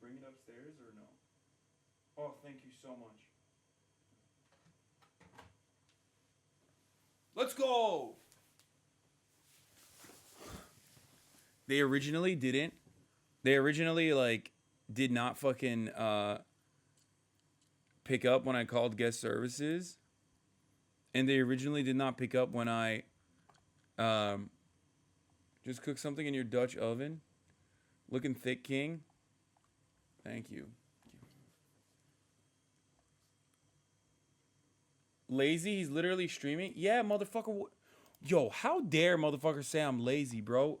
bring it upstairs or no? Oh, thank you so much. Let's go! They originally didn't. They originally, like, did not fucking pick up when I called guest services. And they originally did not pick up when I just cooked something in your Dutch oven. Looking thick, King. Thank you. Lazy? He's literally streaming? Yeah, motherfucker. Yo, how dare motherfucker say I'm lazy, bro?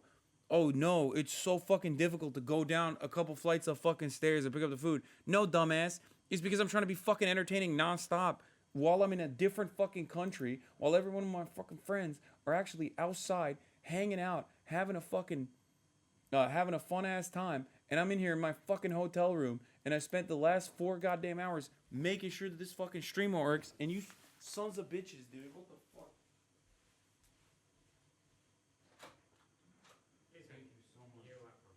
Oh, no, it's so fucking difficult to go down a couple flights of fucking stairs and pick up the food. No, dumbass. It's because I'm trying to be fucking entertaining nonstop while I'm in a different fucking country, while every one of my fucking friends are actually outside, hanging out, having a fucking, having a fun-ass time, and I'm in here in my fucking hotel room, and I spent the last 4 goddamn hours making sure that this fucking stream works, and you sons of bitches, dude. What the fuck? Thank you so much. You're welcome.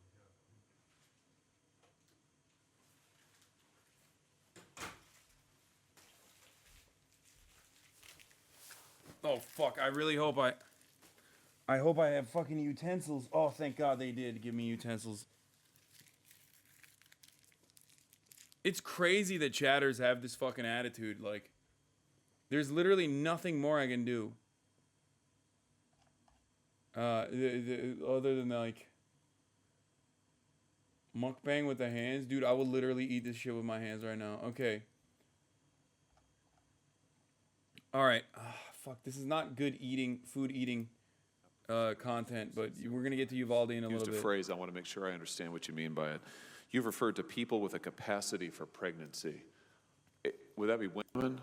Oh fuck! I really hope I hope I have fucking utensils. Oh, thank God they did give me utensils. It's crazy that chatters have this fucking attitude. Like, there's literally nothing more I can do. Other than, like, mukbang with the hands. Dude, I will literally eat this shit with my hands right now. Okay. Alright. Fuck, this is not good food eating content, but we're going to get to Uvalde in a little bit. Used a phrase, I want to make sure I understand what you mean by it. You've referred to people with a capacity for pregnancy. Would that be women?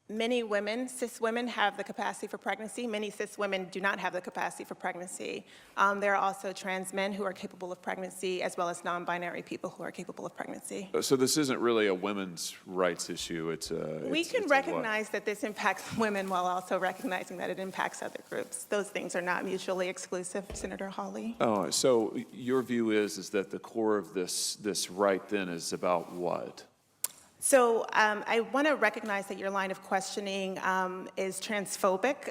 Many women, cis women, have the capacity for pregnancy. Many cis women do not have the capacity for pregnancy. There are also trans men who are capable of pregnancy, as well as non-binary people who are capable of pregnancy. So this isn't really a women's rights issue. We can recognize that this impacts women while also recognizing that it impacts other groups. Those things are not mutually exclusive, Senator Hawley. Oh, so your view is that the core of this right then is about what? So I want to recognize that your line of questioning is transphobic,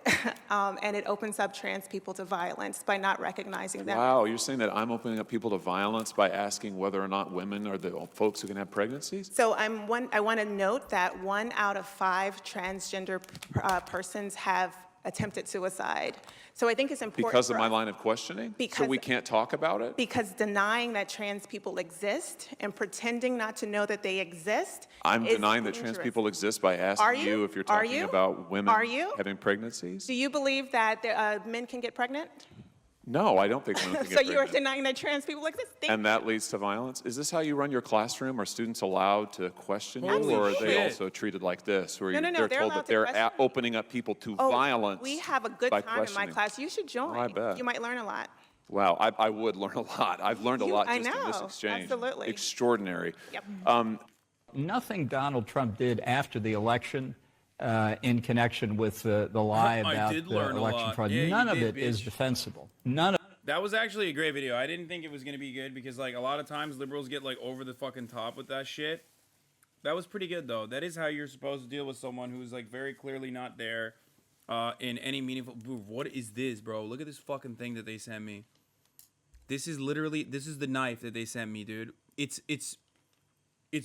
and it opens up trans people to violence by not recognizing that. Wow, you're saying that I'm opening up people to violence by asking whether or not women are the folks who can have pregnancies? So I want to note that 1 out of 5 transgender persons have attempted suicide. So I think it's important because of my line of questioning? So we can't talk about it? Because denying that trans people exist and pretending not to know that they exist I'm is denying that dangerous. trans people exist by asking you if you're talking about women having pregnancies? Do you believe that men can get pregnant? No, I don't think women can get So pregnant. you are denying that trans people exist? And that leads to violence? Is this how you run your classroom? Are students allowed to question you, or are they also treated like this, where No, they're told that they're opening up people to violence? We have a good time in my class. You should join. I bet. You might learn a lot. Wow, I would learn a lot. I've learned a lot just in this exchange. Absolutely. Extraordinary. Yep. Nothing Donald Trump did after the election in connection with the lie about election fraud. Yeah, none of it is defensible. None of That was actually a great video. I didn't think it was going to be good because, like, a lot of times liberals get, like, over the fucking top with that shit. That was pretty good, though. That is how you're supposed to deal with someone who's, like, very clearly not there in any meaningful... What is this, bro? Look at this fucking thing that they sent me. This is literally... This is the knife that they sent me, dude. It's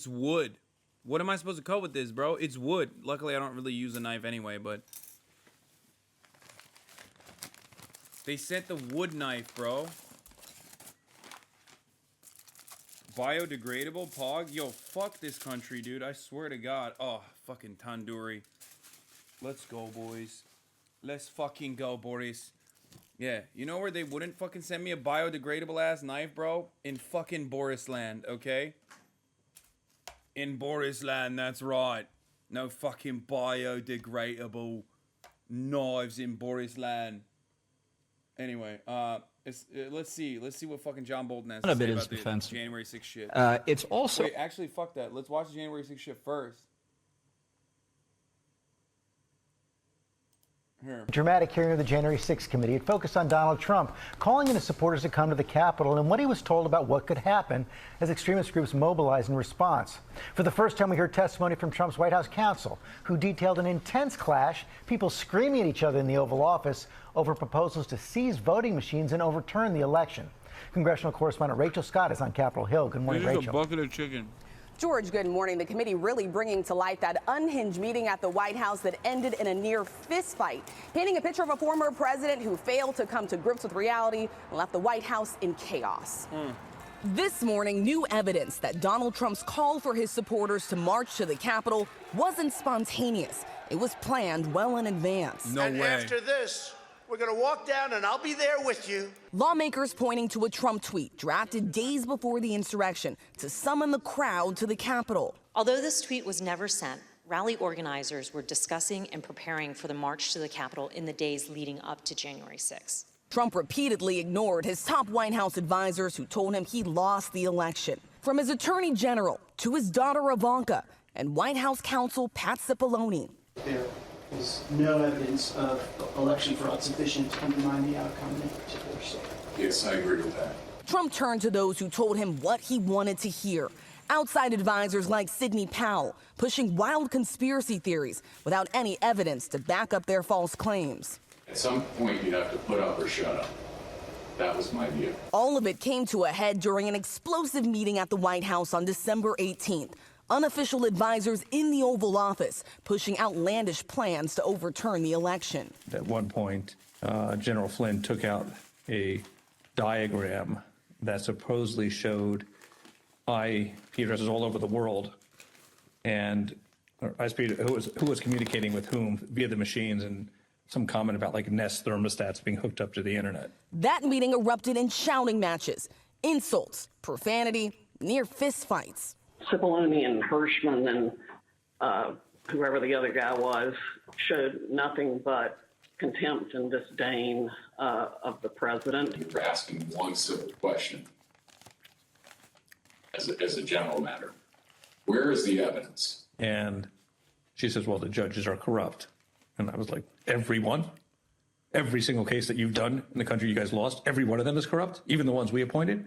wood. What am I supposed to cut with this, bro? It's wood. Luckily, I don't really use a knife anyway, but... They sent the wood knife, bro. Biodegradable, Pog? Yo, fuck this country, dude. I swear to God. Oh, fucking tandoori. Let's go, boys. Let's fucking go, Boris. Yeah, you know where they wouldn't fucking send me a biodegradable-ass knife, bro? In fucking Borisland, okay? In Borisland, that's right. No fucking biodegradable knives in Borisland. Anyway, let's see what fucking John Bolton has to say about the January 6th shit. It's also... Wait, actually, fuck that. Let's watch the January 6th shit first. Dramatic hearing of the January 6th committee. It focused on Donald Trump calling in his supporters to come to the Capitol and what he was told about what could happen as extremist groups mobilized in response. For the first time, we heard testimony from Trump's White House counsel, who detailed an intense clash, people screaming at each other in the Oval Office over proposals to seize voting machines and overturn the election. Congressional correspondent Rachel Scott is on Capitol Hill. Good morning, Rachel. This is a bucket of chicken. George, good morning. The committee really bringing to light that unhinged meeting at the White House that ended in a near fistfight, painting a picture of a former president who failed to come to grips with reality and left the White House in chaos. This morning, new evidence that Donald Trump's call for his supporters to march to the Capitol wasn't spontaneous. It was planned well in advance. No way. After this, we're going to walk down and I'll be there with you. Lawmakers pointing to a Trump tweet drafted days before the insurrection to summon the crowd to the Capitol. Although this tweet was never sent, rally organizers were discussing and preparing for the march to the Capitol in the days leading up to January 6th. Trump repeatedly ignored his top White House advisors who told him he lost the election. From his attorney general to his daughter Ivanka and White House counsel Pat Cipollone. There is no evidence of election fraud sufficient to undermine the outcome in any particular state. Yes, I agree with that. Trump turned to those who told him what he wanted to hear. Outside advisors like Sidney Powell, pushing wild conspiracy theories without any evidence to back up their false claims. At some point, you have to put up or shut up. That was my view. All of it came to a head during an explosive meeting at the White House on December 18th. Unofficial advisors in the Oval Office pushing outlandish plans to overturn the election. At one point, General Flynn took out a diagram that supposedly showed IP addresses all over the world, and who was communicating with whom via the machines, and some comment about like Nest thermostats being hooked up to the internet. That meeting erupted in shouting matches, insults, profanity, near fistfights. Cipollone and Hirschman and whoever the other guy was showed nothing but contempt and disdain of the president. You're asking one simple question as a general matter. Where is the evidence? And she says, well, the judges are corrupt. And I was like, everyone? Every single case that you've done in the country you guys lost, every one of them is corrupt? Even the ones we appointed?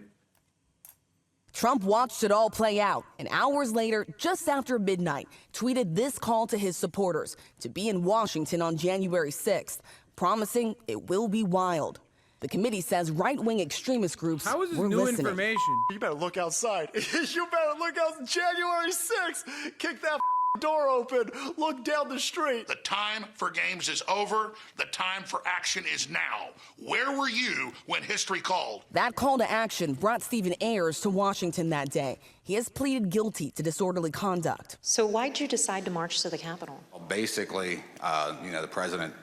Trump watched it all play out, and hours later, just after midnight, tweeted this call to his supporters to be in Washington on January 6th, promising it will be wild. The committee says right-wing extremist groups How is this were new listening. information? You better look outside. You better look out. January 6th. Kick that door open. Look down the street. The time for games is over. The time for action is now. Where were you when history called? That call to action brought Stephen Ayers to Washington that day. He has pleaded guilty to disorderly conduct. So why'd you decide to march to the Capitol? Well, basically, the president,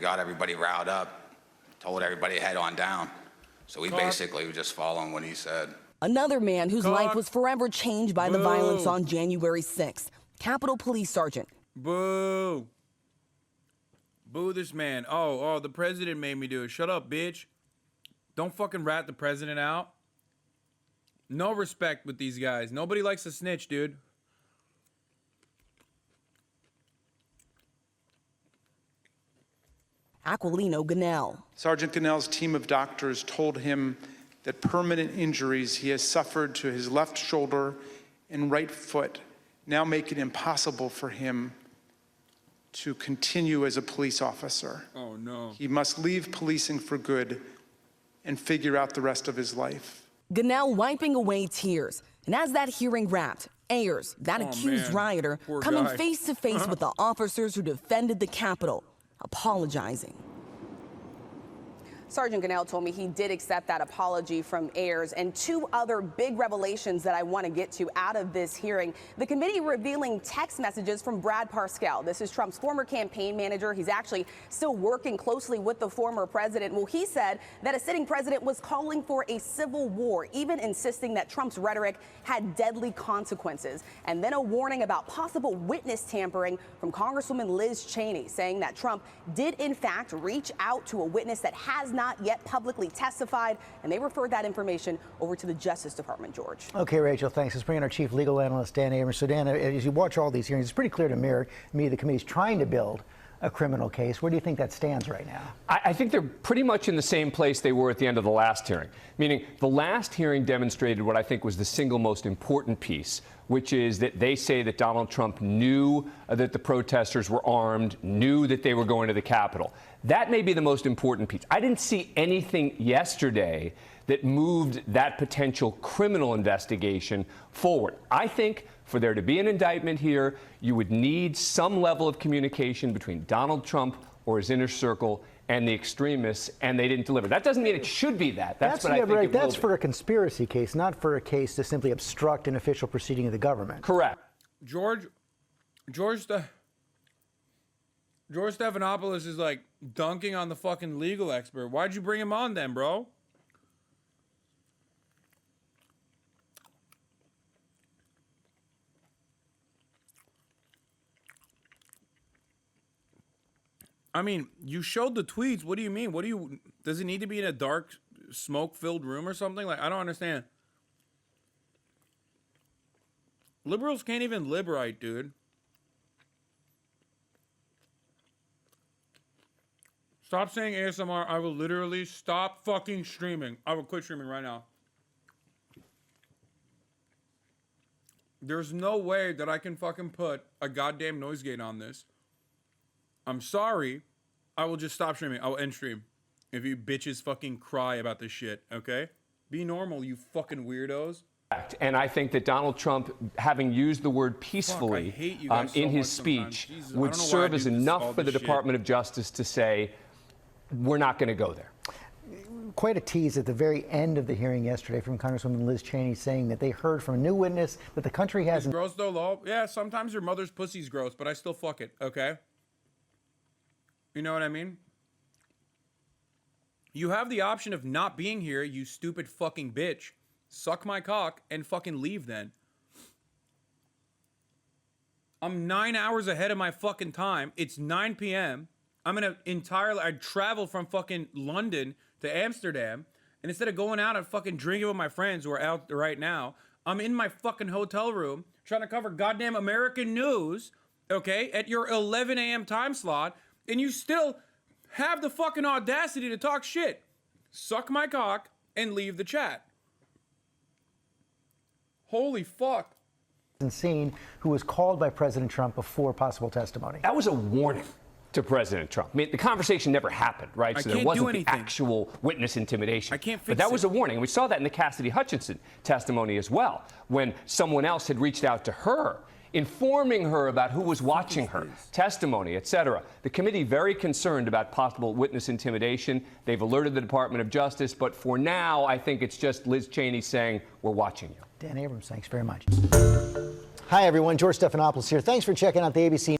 got everybody riled up, told everybody to head on down. So we basically were just following what he said. Another man whose life was forever changed by the violence on January 6th. Capitol Police Sergeant. Boo. Boo this man. Oh, the president made me do it. Shut up, bitch. Don't fucking rat the president out. No respect with these guys. Nobody likes a snitch, dude. Aquilino Ganell. Sergeant Ganell's team of doctors told him that permanent injuries he has suffered to his left shoulder and right foot now make it impossible for him to continue as a police officer. Oh, no. He must leave policing for good and figure out the rest of his life. Ganell wiping away tears. And as that hearing wrapped, Ayers, that accused rioter, coming face to face with the officers who defended the Capitol, apologizing. Sergeant Ganell told me he did accept that apology from Ayers. And two other big revelations that I want to get to out of this hearing. The committee revealing text messages from Brad Parscale. This is Trump's former campaign manager. He's actually still working closely with the former president. Well, he said that a sitting president was calling for a civil war, even insisting that Trump's rhetoric had deadly consequences. And then a warning about possible witness tampering from Congresswoman Liz Cheney, saying that Trump did in fact reach out to a witness that has not yet publicly testified, and they referred that information over to the Justice Department, George. Okay, Rachel, thanks. Let's bring in our chief legal analyst, Dan Abrams. So, Dan, as you watch all these hearings, it's pretty clear to me the committee's trying to build a criminal case. Where do you think that stands right now? I think they're pretty much in the same place they were at the end of the last hearing, meaning the last hearing demonstrated what I think was the single most important piece, which is that they say that Donald Trump knew that the protesters were armed, knew that they were going to the Capitol. That may be the most important piece. I didn't see anything yesterday that moved that potential criminal investigation forward. I think for there to be an indictment here, you would need some level of communication between Donald Trump or his inner circle and the extremists, and they didn't deliver. That doesn't mean it should be that. That's what I think it will That's be. for a conspiracy case, not for a case to simply obstruct an official proceeding of the government. Correct. George Stephanopoulos is like dunking on the fucking legal expert. Why'd you bring him on then, bro? I mean, you showed the tweets. What do you mean? Does it need to be in a dark, smoke-filled room or something? Like, I don't understand. Liberals can't even liberate, dude. Stop saying ASMR. I will literally stop fucking streaming. I will quit streaming right now. There's no way that I can fucking put a goddamn noise gate on this. I'm sorry. I will just stop streaming. I will end stream. If you bitches fucking cry about this shit, okay? Be normal, you fucking weirdos. And I think that Donald Trump, having used the word peacefully in his speech, would serve as enough for the Department of Justice to say, we're not going to go there. Quite a tease at the very end of the hearing yesterday from Congresswoman Liz Cheney saying that they heard from a new witness that the country hasn't... Gross though, lol. Yeah, sometimes your mother's pussy's gross, but I still fuck it, okay? You know what I mean? You have the option of not being here, you stupid fucking bitch. Suck my cock and fucking leave then. I'm 9 hours ahead of my fucking time. It's 9 p.m. I'm in I travel from fucking London to Amsterdam. And instead of going out and fucking drinking with my friends who are out right now, I'm in my fucking hotel room trying to cover goddamn American news, okay, at your 11 a.m. time slot. And you still have the fucking audacity to talk shit. Suck my cock and leave the chat. Holy fuck. Seen, who was called by President Trump before possible testimony. That was a warning to President Trump. I mean, the conversation never happened, right? So there wasn't the actual witness intimidation. I can't fix But that was a warning. We saw that in the Cassidy Hutchinson testimony as well, when someone else had reached out to her, informing her about who was watching her, testimony, etc. The committee very concerned about possible witness intimidation. They've alerted the Department of Justice, but for now, I think it's just Liz Cheney saying, we're watching you. Dan Abrams, thanks very much. Hi, everyone. George Stephanopoulos here. Thanks for checking out the ABC.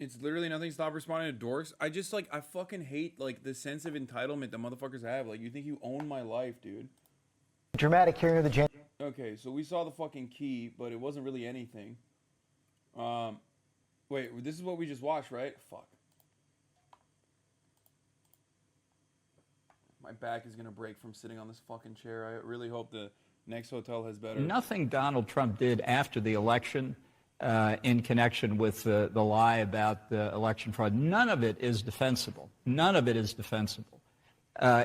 It's literally nothing to stop responding to dorks. I fucking hate, like, the sense of entitlement that motherfuckers have. Like, you think you own my life, dude. Dramatic hearing of the Okay, so we saw the fucking key, but it wasn't really anything. Wait, this is what we just watched, right? Fuck. My back is gonna break from sitting on this fucking chair. I really hope the next hotel has better. Nothing Donald Trump did after the election in connection with the lie about the election fraud, none of it is defensible. None of it is defensible.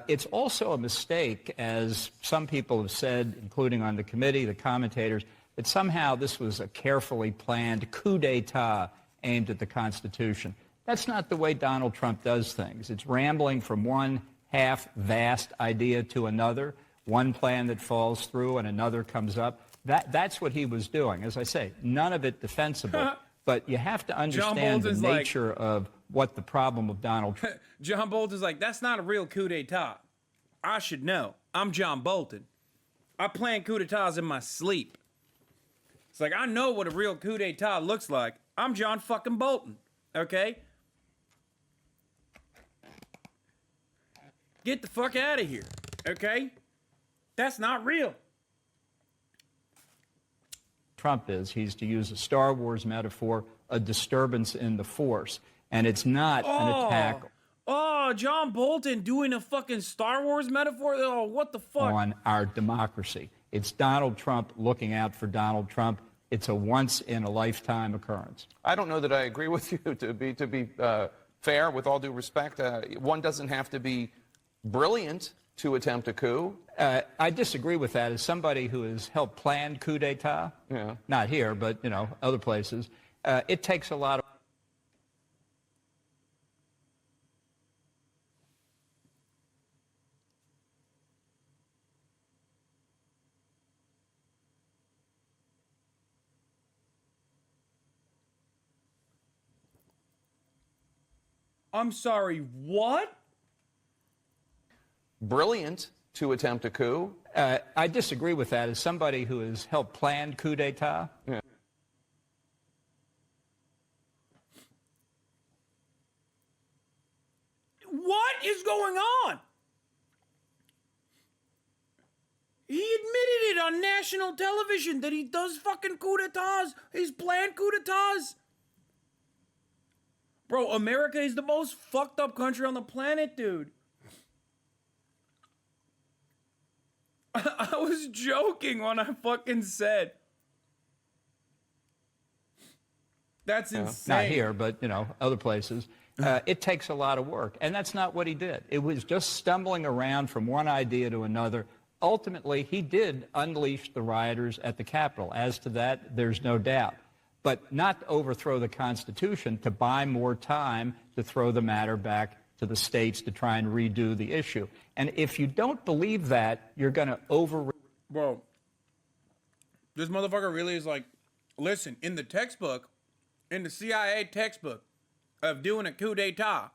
It's also a mistake, as some people have said, including on the committee, the commentators, that somehow this was a carefully planned coup d'etat aimed at the Constitution. That's not the way Donald Trump does things. It's rambling from one half-vast idea to another, one plan that falls through and another comes up. That's what he was doing. As I say, none of it defensible, but you have to understand the nature of what the problem of Donald Trump. John Bolton's like, that's not a real coup d'etat. I should know. I'm John Bolton. I plan coup d'etats in my sleep. It's like, I know what a real coup d'etat looks like. I'm John fucking Bolton, okay? Get the fuck out of here, okay? That's not real. Trump is, he's, to use a Star Wars metaphor, a disturbance in the force. And it's not an attack. Oh, John Bolton doing a fucking Star Wars metaphor? Oh, what the fuck? On our democracy. It's Donald Trump looking out for Donald Trump. It's a once-in-a-lifetime occurrence. I don't know that I agree with you. To be fair, with all due respect, one doesn't have to be brilliant to attempt a coup. I disagree with that. As somebody who has helped plan coup d'etat, not here, but other places, it takes a lot of. I'm sorry, what? Brilliant to attempt a coup. I disagree with that. As somebody who has helped plan coup d'etat. What is going on? He admitted it on national television that he does fucking coup d'etats. He's planned coup d'etats. Bro, America is the most fucked up country on the planet, dude. I was joking when I fucking said. That's insane. Not here, but, other places. It takes a lot of work, and that's not what he did. It was just stumbling around from one idea to another. Ultimately, he did unleash the rioters at the Capitol. As to that, there's no doubt. But not to overthrow the Constitution, to buy more time to throw the matter back to the states to try and redo the issue. And if you don't believe that, you're going to Bro, this motherfucker really is like, listen, in the textbook, in the CIA textbook of doing a coup d'etat,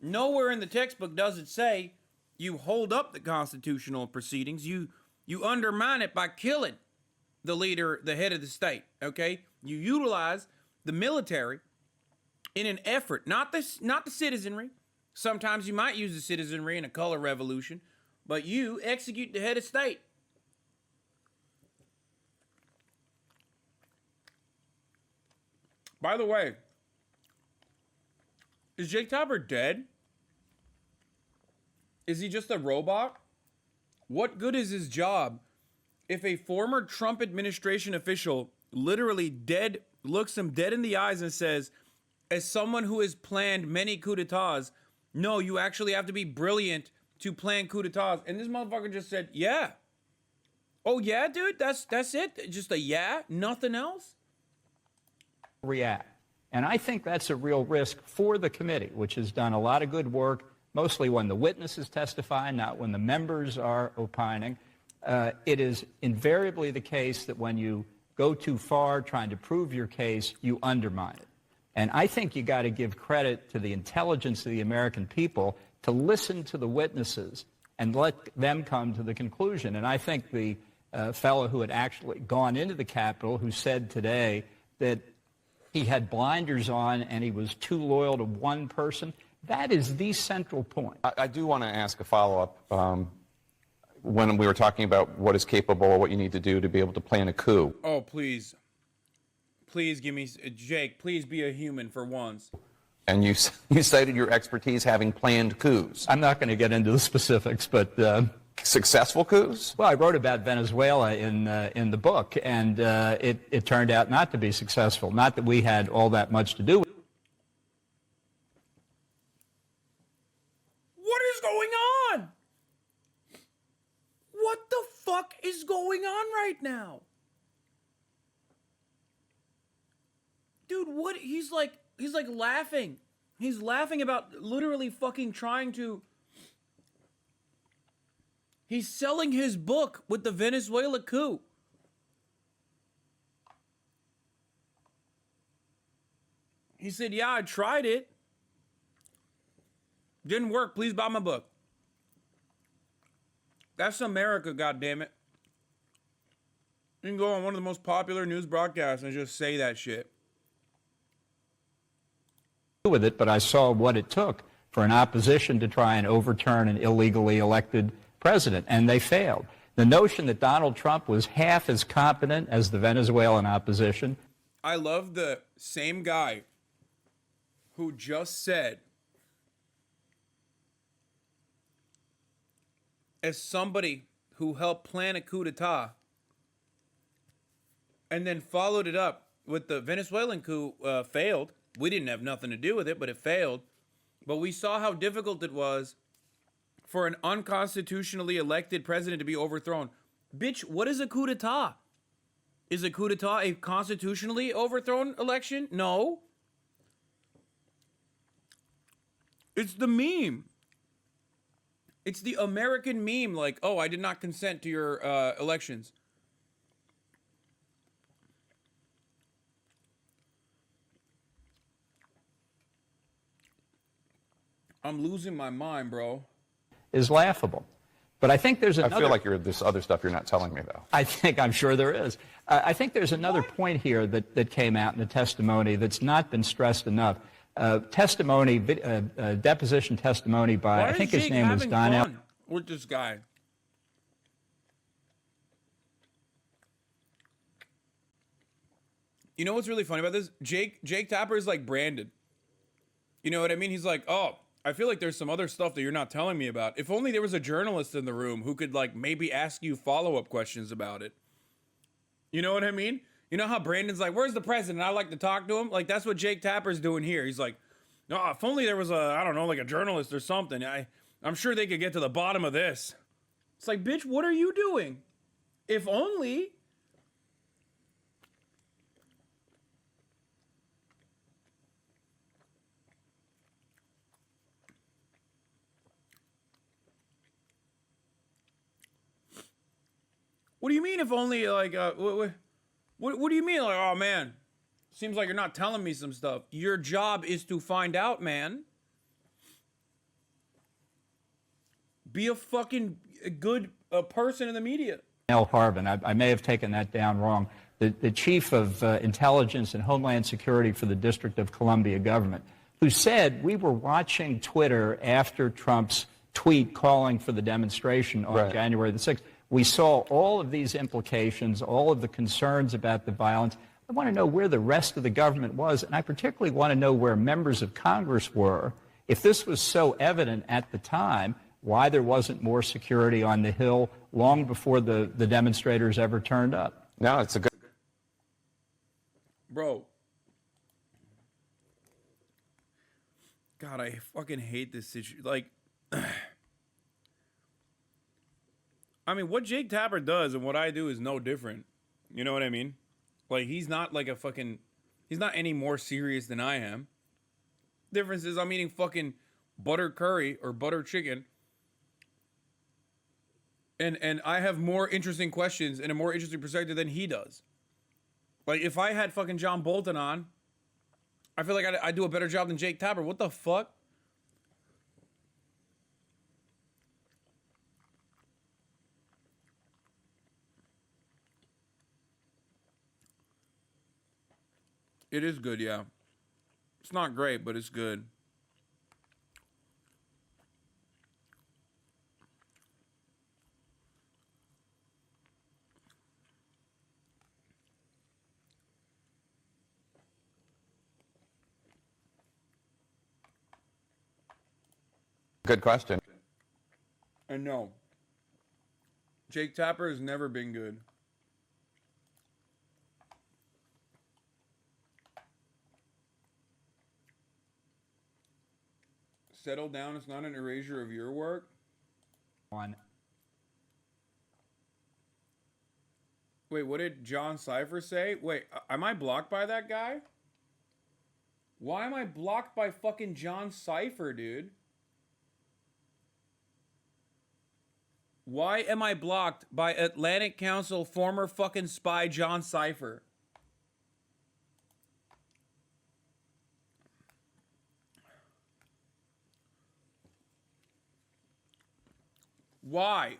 nowhere in the textbook does it say you hold up the constitutional proceedings. You undermine it by killing the leader, the head of the state, okay? You utilize the military in an effort, not the citizenry. Sometimes you might use the citizenry in a color revolution, but you execute the head of state. By the way, is Jake Tapper dead? Is he just a robot? What good is his job if a former Trump administration official literally looks him dead in the eyes and says, as someone who has planned many coups d'etats, no, you actually have to be brilliant to plan coups d'etats. And this motherfucker just said, yeah. Oh, yeah, dude? That's it? Just a yeah? Nothing else? react. And I think that's a real risk for the committee, which has done a lot of good work, mostly when the witnesses testify, not when the members are opining. It is invariably the case that when you go too far trying to prove your case, you undermine it. And I think you got to give credit to the intelligence of the American people to listen to the witnesses and let them come to the conclusion. And I think the fellow who had actually gone into the Capitol, who said today that he had blinders on and he was too loyal to one person, that is the central point. I do want to ask a follow-up. When we were talking about what is capable or what you need to do to be able to plan a coup. Oh, please. Please give me, Jake, please be a human for once. And you cited your expertise having planned coups. I'm not going to get into the specifics, but... successful coups? Well, I wrote about Venezuela in the book, and it turned out not to be successful. Not that we had all that much to do with it. What is going on? What the fuck is going on right now? Dude, what? He's like laughing. He's laughing about literally fucking trying to... He's selling his book with the Venezuela coup. He said, yeah, I tried it. Didn't work. Please buy my book. That's America, goddammit. You can go on one of the most popular news broadcasts and just say that shit. With it, but I saw what it took for an opposition to try and overturn an illegally elected president, and they failed. The notion that Donald Trump was half as competent as the Venezuelan opposition. I love the same guy who just said, as somebody who helped plan a coup d'etat and then followed it up with the Venezuelan coup failed. We didn't have nothing to do with it, but it failed. But we saw how difficult it was for an unconstitutionally elected president to be overthrown. Bitch, what is a coup d'etat? Is a coup d'etat a constitutionally overthrown election? No. It's the meme. It's the American meme, like, oh, I did not consent to your elections. I'm losing my mind, bro. Is laughable. But I think there's another... I feel like there's other stuff you're not telling me, though. I'm sure there is. I think there's another point here that came out in the testimony that's not been stressed enough. Deposition testimony by, I think his name was Donnell. With this guy. You know what's really funny about this? Jake Tapper is like Brandon. You know what I mean? He's like, oh, I feel like there's some other stuff that you're not telling me about. If only there was a journalist in the room who could like maybe ask you follow-up questions about it. You know what I mean? You know how Brandon's like, where's the president? I like to talk to him. Like, that's what Jake Tapper's doing here. He's like, no, if only there was I don't know, like a journalist or something. I'm sure they could get to the bottom of this. It's like, bitch, what are you doing? If only. What do you mean if only, like, what do you mean? Like, oh, man, seems like you're not telling me some stuff. Your job is to find out, man. Be a fucking good person in the media. Nell Harvin, I may have taken that down wrong, the chief of intelligence and homeland security for the District of Columbia government, who said we were watching Twitter after Trump's tweet calling for the demonstration on January the 6th. We saw all of these implications, all of the concerns about the violence. I want to know where the rest of the government was, and I particularly want to know where members of Congress were. If this was so evident at the time, why there wasn't more security on the Hill long before the demonstrators ever turned up. No, it's a good... Bro. God, I fucking hate this situation. Like... I mean, what Jake Tapper does and what I do is no different. You know what I mean? Like, he's not like a fucking... He's not any more serious than I am. Difference is I'm eating fucking butter curry or butter chicken. And I have more interesting questions and a more interesting perspective than he does. Like, if I had fucking John Bolton on, I feel like I do a better job than Jake Tapper. What the fuck? It is good, yeah. It's not great, but it's good. Good question. I know. Jake Tapper has never been good. Settle down. It's not an erasure of your work. Wait, what did John Cipher say? Wait, am I blocked by that guy? Why am I blocked by fucking John Cipher, dude? Why am I blocked by Atlantic Council former fucking spy John Cipher? Why?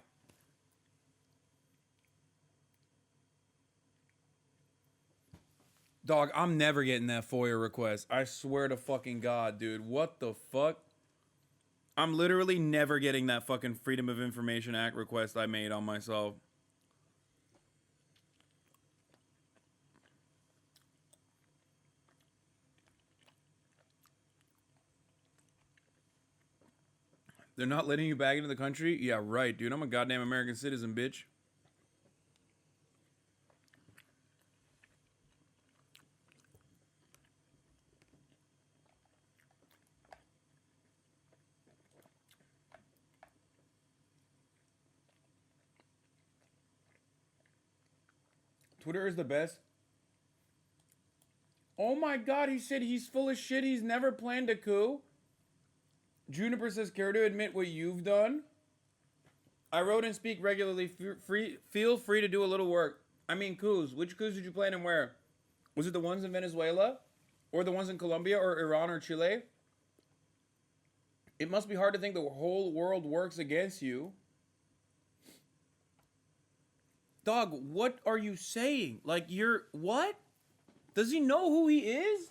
Dog, I'm never getting that FOIA request. I swear to fucking God, dude. What the fuck? I'm literally never getting that fucking Freedom of Information Act request I made on myself. They're not letting you back into the country? Yeah, right, dude. I'm a goddamn American citizen, bitch. Twitter is the best. Oh my god, he said he's full of shit. He's never planned a coup. Juniper says, care to admit what you've done? I wrote and speak regularly. Feel free to do a little work. I mean, coups. Which coups did you plan and where? Was it the ones in Venezuela? Or the ones in Colombia or Iran or Chile? It must be hard to think the whole world works against you. Dog, what are you saying? Like, you're... What? Does he know who he is?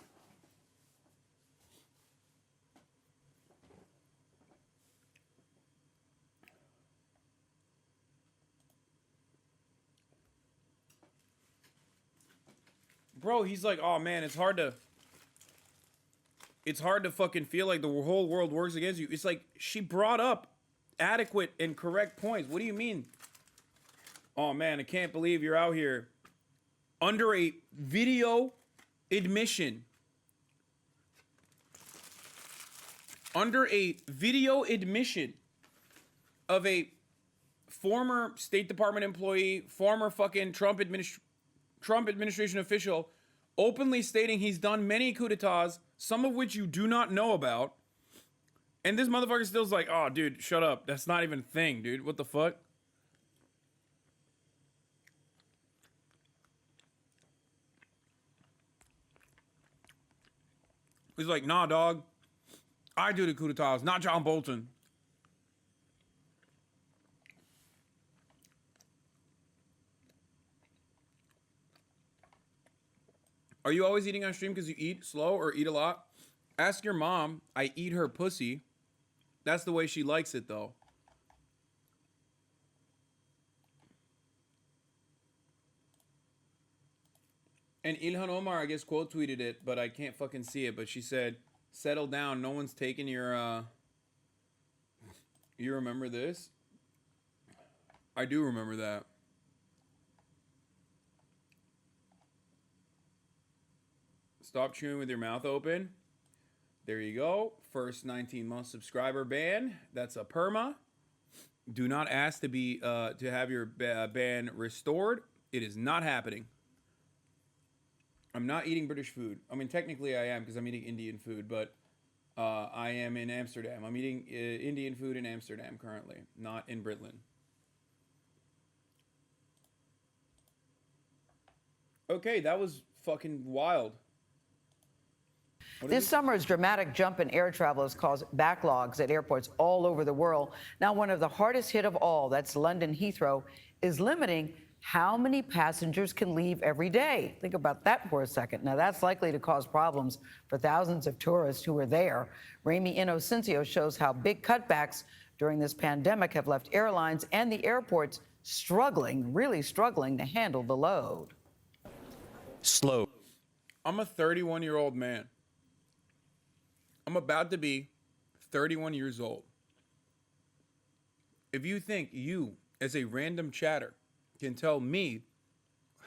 Bro, he's like, oh man, it's hard to fucking feel like the whole world works against you. It's like, she brought up adequate and correct points. What do you mean? Oh man, I can't believe you're out here under a video admission. Under a video admission of a former State Department employee, former fucking Trump administration official, openly stating he's done many coups d'etats, some of which you do not know about. And this motherfucker still's like, oh, dude, shut up. That's not even a thing, dude. What the fuck? He's like, nah, dog. I do the coup d'etats, not John Bolton. Are you always eating on stream because you eat slow or eat a lot? Ask your mom. I eat her pussy. That's the way she likes it, though. And Ilhan Omar, I guess, quote tweeted it, but I can't fucking see it. But she said, settle down. No one's taking your, You remember this? I do remember that. Stop chewing with your mouth open. There you go. First 19-month subscriber ban. That's a perma. Do not ask to be to have your ban restored. It is not happening. I'm not eating British food. I mean, technically I am because I'm eating Indian food, but I am in Amsterdam. I'm eating Indian food in Amsterdam currently, not in Britland. Okay, that was fucking wild. This summer's dramatic jump in air travel has caused backlogs at airports all over the world. Now, one of the hardest hit of all, that's London Heathrow, is limiting how many passengers can leave every day. Think about that for a second. Now, that's likely to cause problems for thousands of tourists who are there. Ramy Inocencio shows how big cutbacks during this pandemic have left airlines and the airports struggling, really struggling to handle the load. Slow. I'm a 31-year-old man. I'm about to be 31 years old. If you think you, as a random chatter, can tell me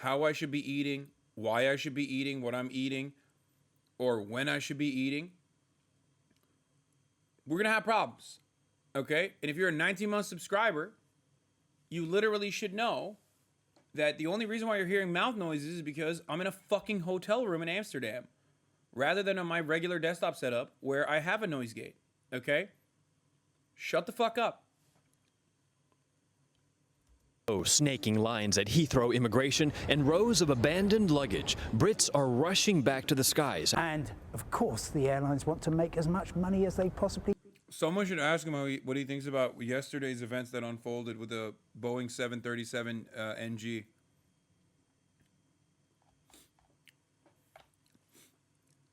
how I should be eating, why I should be eating what I'm eating, or when I should be eating, we're going to have problems, okay? And if you're a 19-month subscriber, you literally should know that the only reason why you're hearing mouth noises is because I'm in a fucking hotel room in Amsterdam, rather than on my regular desktop setup where I have a noise gate, okay? Shut the fuck up. Snaking lines at Heathrow immigration and rows of abandoned luggage. Brits are rushing back to the skies. And, of course, the airlines want to make as much money as they possibly can. Someone should ask him what he thinks about yesterday's events that unfolded with the Boeing 737 NG.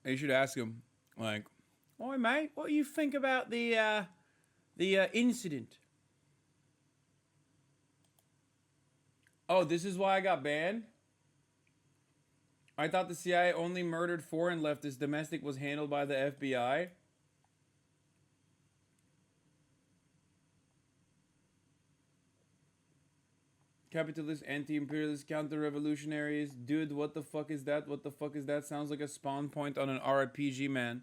You should ask him, like, "Oi, mate, what do you think about the incident?" Oh, this is why I got banned? I thought the CIA only murdered foreign leftists. Domestic was handled by the FBI. capitalist, anti-imperialist, counter-revolutionaries. Dude, what the fuck is that? What the fuck is that? Sounds like a spawn point on an RPG, man.